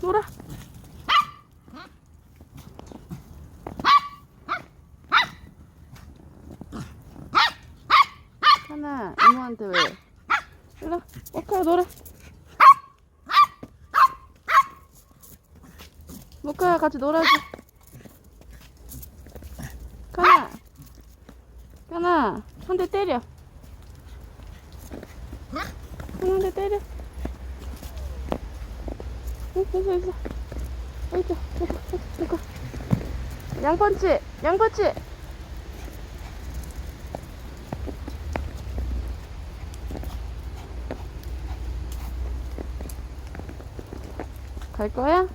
놀아. 하나, 이모한테 왜? 일로 와. 모카야 놀아. 모카야 같이 놀아줘. 가나. 가나. 한 대 때려. 한 대 때려. 있어. 있어. 양펀치. 양펀치. 갈 거야?